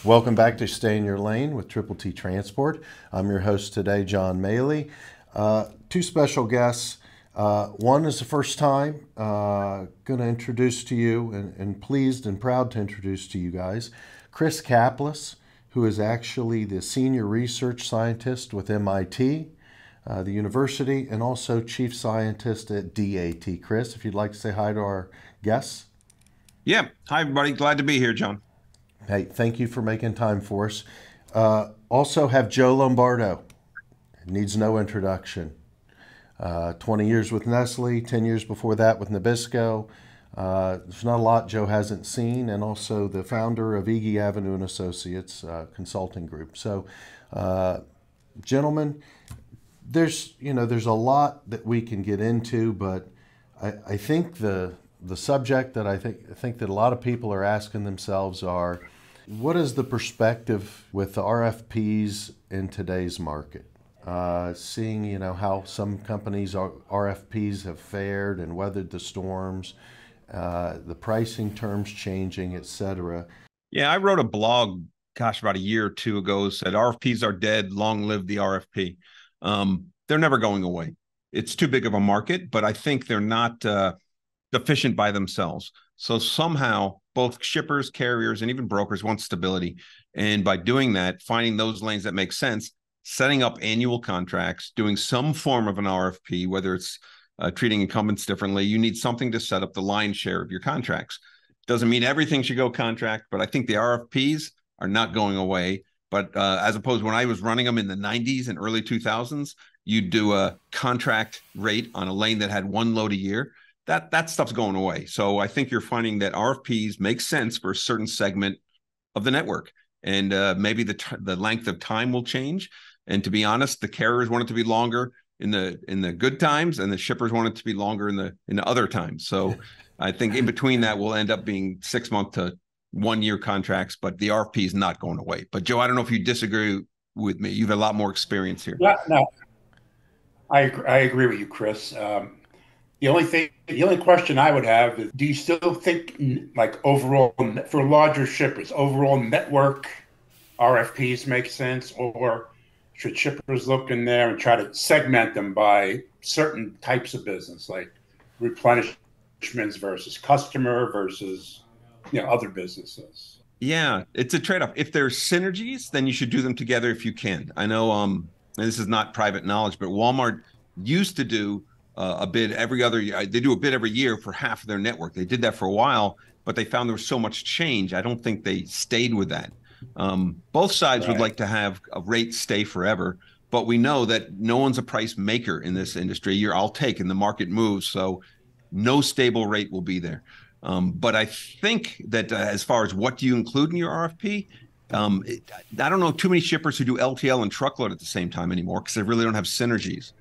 Welcome back to Stay in Your Lane with Triple T Transport. I'm your host today, John Maley. Two special guests. One is the first time going to introduce to you, and pleased and proud to introduce to you guys, Chris Caplice, who is actually the senior research scientist with MIT, the university, and also chief scientist at DAT. Chris, if you'd like to say hi to our guests. Yeah. Hi, everybody. Glad to be here, John. Hey, thank you for making time for us. Also have Joe Lombardo. Needs no introduction. 20 years with Nestle, 10 years before that with Nabisco. There's not a lot Joe hasn't seen, and also the founder of Iggy Avenue and Associates consulting group. So, gentlemen, there's a lot that we can get into, but I think the subject that I think that a lot of people are asking themselves are, what is the perspective with the RFPs in today's market? Seeing how some companies' RFPs have fared and weathered the storms, the pricing terms changing, etc. Yeah, I wrote a blog, about a year or two ago, said RFPs are dead, long live the RFP. They're never going away. It's too big of a market, but I think they're not efficient by themselves. So somehow both shippers, carriers, and even brokers want stability. And by doing that, finding those lanes that make sense, setting up annual contracts, doing some form of an RFP, whether it's treating incumbents differently, you need something to set up the lion's share of your contracts. Doesn't mean everything should go contract, but I think the RFPs are not going away. But as opposed to when I was running them in the 90s and early 2000s, you'd do a contract rate on a lane that had one load a year. That stuff's going away. So I think you're finding that RFPs make sense for a certain segment of the network. And maybe the length of time will change. And to be honest, the carriers want it to be longer in the good times, and the shippers want it to be longer in the other times. So I think in between that will end up being 6 month to 1 year contracts, but the RFP is not going away. But Joe, I don't know if you disagree with me. You've a lot more experience here. Yeah, no, I agree with you, Chris. The only question I would have is, do you still think, like, overall, for larger shippers, overall network RFPs make sense, or should shippers look in there and try to segment them by certain types of business, like replenishments versus customer versus other businesses? Yeah, it's a trade-off. If there's synergies, then you should do them together if you can. I know, and this is not private knowledge, but Walmart used to do a bid every other year. They do a bid every year for half of their network. They did that for a while, but they found there was so much change. I don't think they stayed with that. Both sides would like to have a rate stay forever, but we know that no one's a price maker in this industry. I'll take, and the market moves, so no stable rate will be there. But I think that as far as what do you include in your RFP, I don't know too many shippers who do LTL and truckload at the same time anymore, because they really don't have synergies.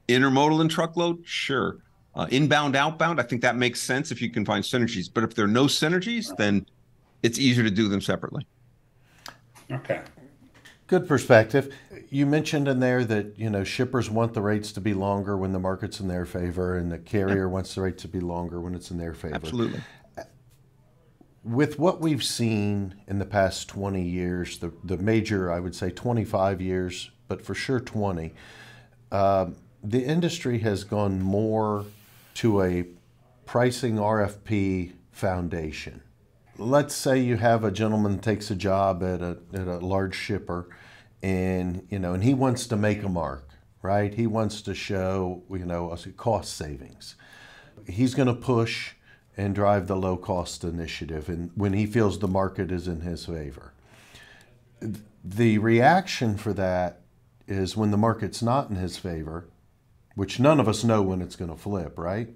Intermodal and truckload, sure. Inbound, outbound, I think that makes sense if you can find synergies. But if there are no synergies, then it's easier to do them separately. Okay. Good perspective. You mentioned in there that, shippers want the rates to be longer when the market's in their favor, and the carrier wants the rate to be longer when it's in their favor. Absolutely. With what we've seen in the past 20 years, the major, I would say 25 years, but for sure 20, the industry has gone more to a pricing RFP foundation. Let's say you have a gentleman that takes a job at a large shipper, and he wants to make a mark, right? He wants to show cost savings. He's going to push and drive the low cost initiative, and when he feels the market is in his favor. The reaction for that is when the market's not in his favor, which none of us know when it's going to flip, right?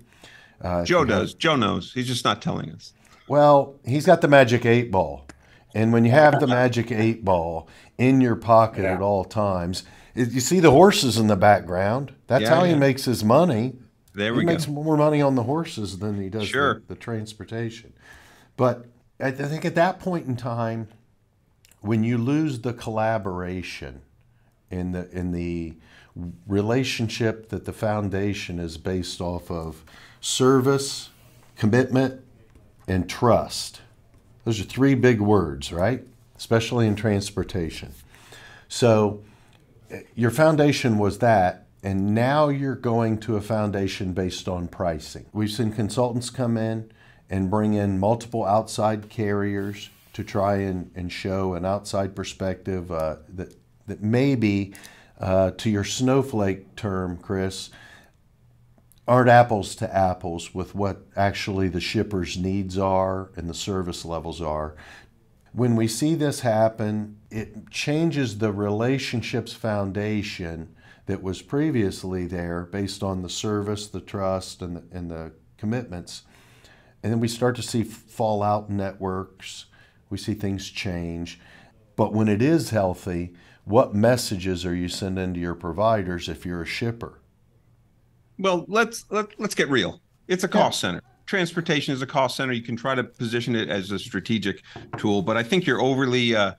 Joe does. Joe knows. He's just not telling us. Well, he's got the magic 8 ball. And when you have the magic 8 ball in your pocket at all times, you see the horses in the background. That's how he makes his money. There we go. He makes go. more money on the horses than he does the transportation. But I think at that point in time, when you lose the collaboration in the relationship that the foundation is based off of service, commitment, and trust. Those are 3 big words, right? especially in transportation. So your foundation was that, and now you're going to a foundation based on pricing. We've seen consultants come in and bring in multiple outside carriers to try and show an outside perspective that maybe, to your snowflake term, Chris, aren't apples to apples with what actually the shipper's needs are and the service levels are. When we see this happen, it changes the relationships foundation that was previously there based on the service, the trust, and the commitments. And then we start to see fallout networks. We see things change. But when it is healthy, what messages are you sending to your providers if you're a shipper? Well, let's get real. It's a cost center. Transportation is a cost center. You can try to position it as a strategic tool, but I think you're overly, I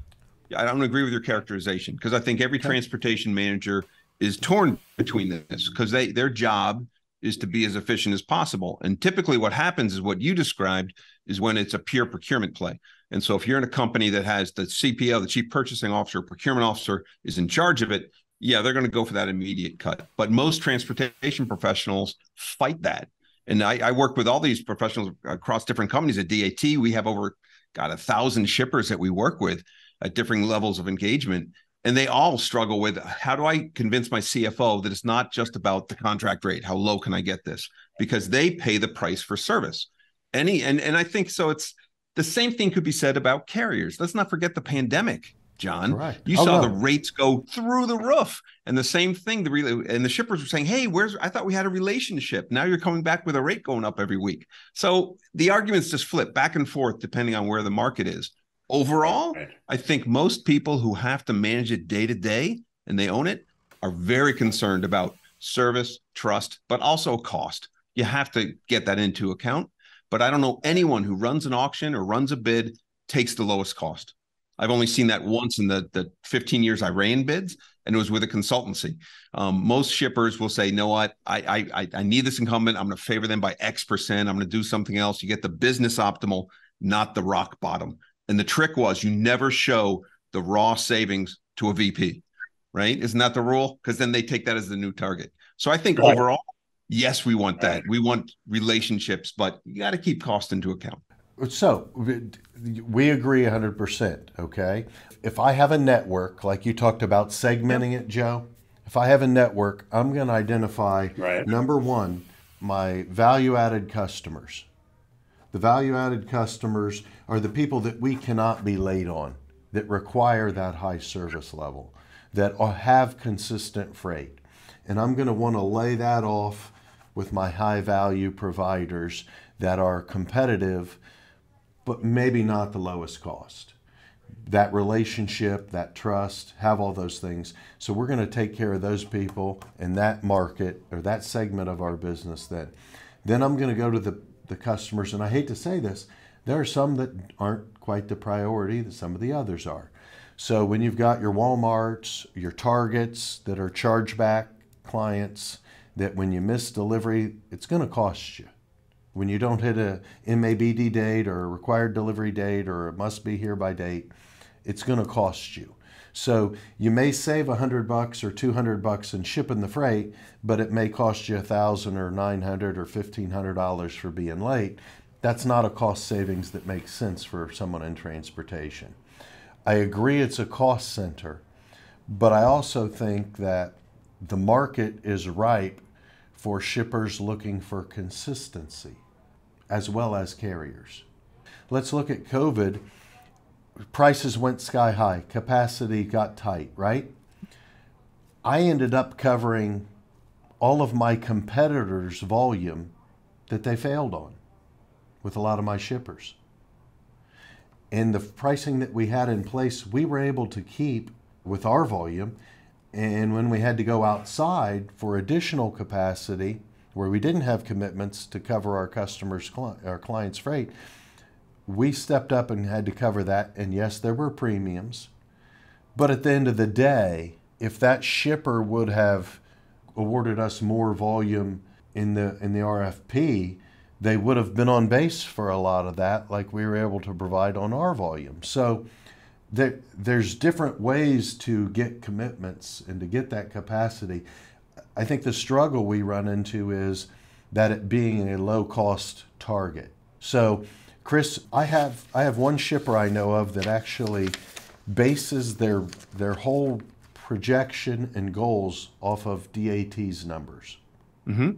don't agree with your characterization, because I think every transportation manager is torn between this, because their job is to be as efficient as possible. And typically what happens is what you described is when it's a pure procurement play. And so if you're in a company that has the CPO, the chief purchasing officer, procurement officer is in charge of it, yeah, they're going to go for that immediate cut. But most transportation professionals fight that. And I work with all these professionals across different companies. At DAT, we have over, 1,000 shippers that we work with at different levels of engagement. And they all struggle with, how do I convince my CFO that it's not just about the contract rate? How low can I get this? Because they pay the price for service. And I think so. It's the same thing could be said about carriers. Let's not forget the pandemic, John. Right. You saw the rates go through the roof. And the same thing, and the shippers were saying, hey, I thought we had a relationship. Now you're coming back with a rate going up every week. So the arguments just flip back and forth depending on where the market is. Overall, I think most people who have to manage it day to day and they own it are very concerned about service, trust, but also cost. You have to get that into account. But I don't know anyone who runs an auction or runs a bid takes the lowest cost. I've only seen that once in the 15 years I ran bids, and it was with a consultancy. Most shippers will say, "No, what? I need this incumbent. I'm going to favor them by X%. I'm going to do something else." You get the business optimal, not the rock bottom. And the trick was you never show the raw savings to a VP, right? Isn't that the rule? Because then they take that as the new target. So I think overall, yes, we want that. We want relationships, but you got to keep cost into account. So we agree 100%, okay? If I have a network, like you talked about segmenting it, Joe, if I have a network, I'm going to identify, number one, my value-added customers. The value-added customers are the people that we cannot be late on, that require that high service level, that have consistent freight. And I'm going to want to lay that off with my high-value providers that are competitive, but maybe not the lowest cost. That relationship, that trust, have all those things. So we're going to take care of those people in that market or that segment of our business then. Then I'm going to go to the customers, and I hate to say this, there are some that aren't quite the priority that some of the others are. So when you've got your Walmarts, your Targets that are chargeback clients, that when you miss delivery, it's going to cost you. When you don't hit a MIT DAT date or a required delivery date or a must be here by date, it's going to cost you. So you may save $100 or $200 in shipping the freight, but it may cost you $1,000 or $900 or $1,500 for being late. That's not a cost savings that makes sense for someone in transportation. I agree it's a cost center, but I also think that the market is ripe for shippers looking for consistency, as well as carriers. Let's look at COVID. Prices went sky high, capacity got tight, right? I ended up covering all of my competitors' volume that they failed on with a lot of my shippers. And the pricing that we had in place, we were able to keep with our volume. And when we had to go outside for additional capacity, where we didn't have commitments to cover our clients' freight, we stepped up and had to cover that. And yes, there were premiums. But at the end of the day, if that shipper would have awarded us more volume in the RFP, they would have been on base for a lot of that, like we were able to provide on our volume. So there's different ways to get commitments and to get that capacity. I think the struggle we run into is that it being a low cost target. So, Chris, I have one shipper I know of that actually bases their whole projection and goals off of DAT's numbers. Mm-hmm.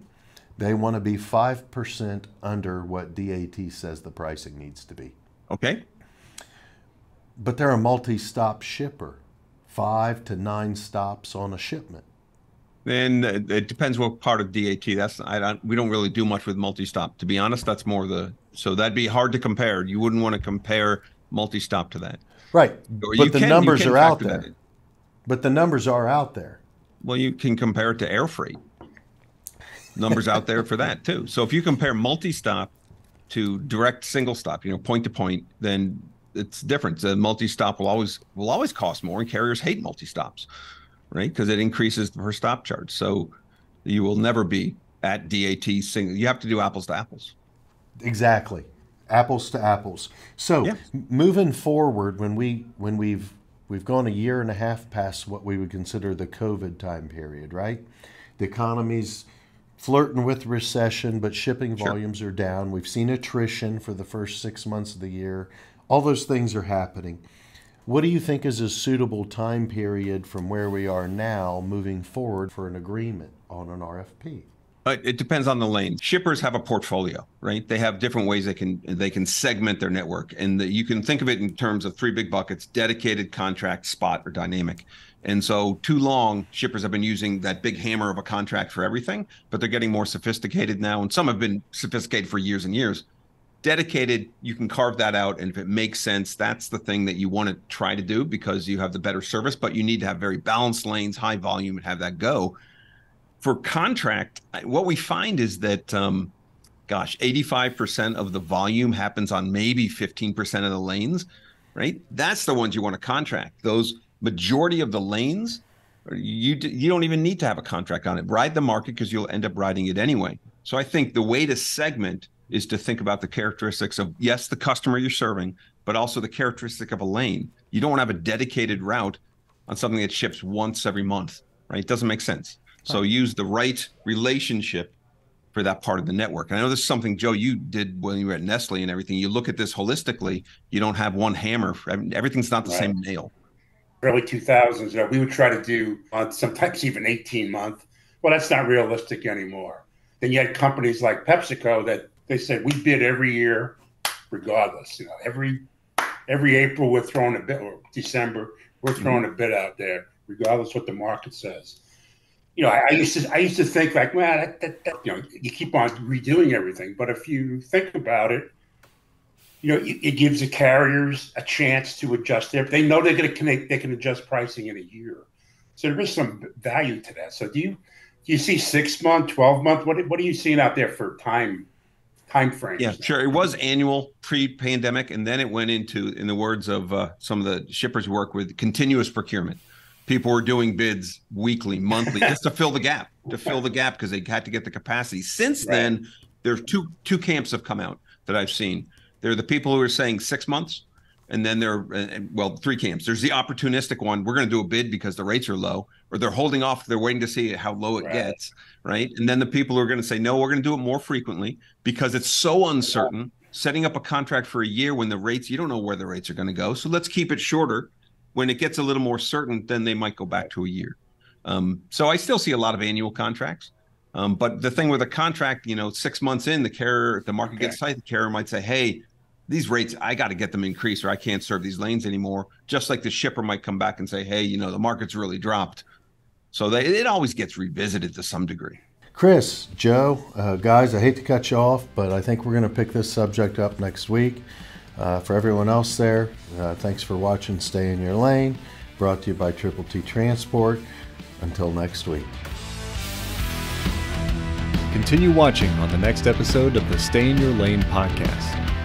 They want to be 5% under what DAT says the pricing needs to be. Okay. But they're a multi-stop shipper, 5 to 9 stops on a shipment. And it depends what part of DAT. We don't really do much with multi-stop. To be honest, that's more so that'd be hard to compare. You wouldn't want to compare multi-stop to that. Right. But the numbers are out there. But the numbers are out there. Well, you can compare it to air freight. Numbers out there for that too. So if you compare multi-stop to direct single stop, point to point, then it's different. The multi-stop will always cost more, and carriers hate multi-stops, right? Because it increases the per stop charge. So you will never be at DAT single. You have to do apples to apples. Exactly. Apples to apples. So yes. Moving forward, when we've gone a year and a half past what we would consider the COVID time period, right? The economy's flirting with recession, but shipping volumes are down. We've seen attrition for the first 6 months of the year. All those things are happening. What do you think is a suitable time period from where we are now moving forward for an agreement on an RFP? It depends on the lane. Shippers have a portfolio, right? They have different ways they can segment their network. And you can think of it in terms of 3 big buckets: dedicated, contract, spot, or dynamic. And so too long, shippers have been using that big hammer of a contract for everything, but they're getting more sophisticated now. And some have been sophisticated for years and years. Dedicated, you can carve that out. And if it makes sense, that's the thing that you want to try to do because you have the better service, but you need to have very balanced lanes, high volume, and have that go. For contract, what we find is that, 85% of the volume happens on maybe 15% of the lanes, right? That's the ones you want to contract. Those majority of the lanes, you don't even need to have a contract on it. Ride the market because you'll end up riding it anyway. So I think the way to segment is to think about the characteristics of, yes, the customer you're serving, but also the characteristic of a lane. You don't want to have a dedicated route on something that ships once every month, right? It doesn't make sense. So use the right relationship for that part of the network. And I know this is something, Joe, you did when you were at Nestle and everything. You look at this holistically. You don't have one hammer. Everything's not the same nail. Early 2000s, we would try to do sometimes even 18-month. Well, that's not realistic anymore. Then you had companies like PepsiCo that they said we bid every year, regardless. Every April we're throwing a bid, or December we're throwing a bid out there, regardless what the market says. I used to think like, well, you keep on redoing everything. But if you think about it, it gives the carriers a chance to adjust they know they're going to connect. They can adjust pricing in a year. So there is some value to that. So do you see 6 month, 12 month? What are you seeing out there for time frames? Yeah, sure. It was annual pre-pandemic, and then it went into, in the words of some of the shippers we work with, continuous procurement. People were doing bids weekly, monthly, just to fill the gap, because they had to get the capacity. Since then, there's two camps have come out that I've seen. There are the people who are saying 6 months, and then there 3 camps. There's the opportunistic one. We're going to do a bid because the rates are low, or they're holding off. They're waiting to see how low it gets, right? And then the people who are going to say, no, we're going to do it more frequently because it's so uncertain. Setting up a contract for a year when the rates, you don't know where the rates are going to go. So let's keep it shorter. When it gets a little more certain, then they might go back to a year. So I still see a lot of annual contracts. But the thing with a contract, 6 months in, the market gets tight, the carrier might say, hey, these rates, I got to get them increased or I can't serve these lanes anymore. Just like the shipper might come back and say, hey, the market's really dropped. So it always gets revisited to some degree. Chris, Joe, guys, I hate to cut you off, but I think we're going to pick this subject up next week. For everyone else there, thanks for watching Stay in Your Lane, brought to you by Triple T Transport. Until next week. Continue watching on the next episode of the Stay in Your Lane podcast.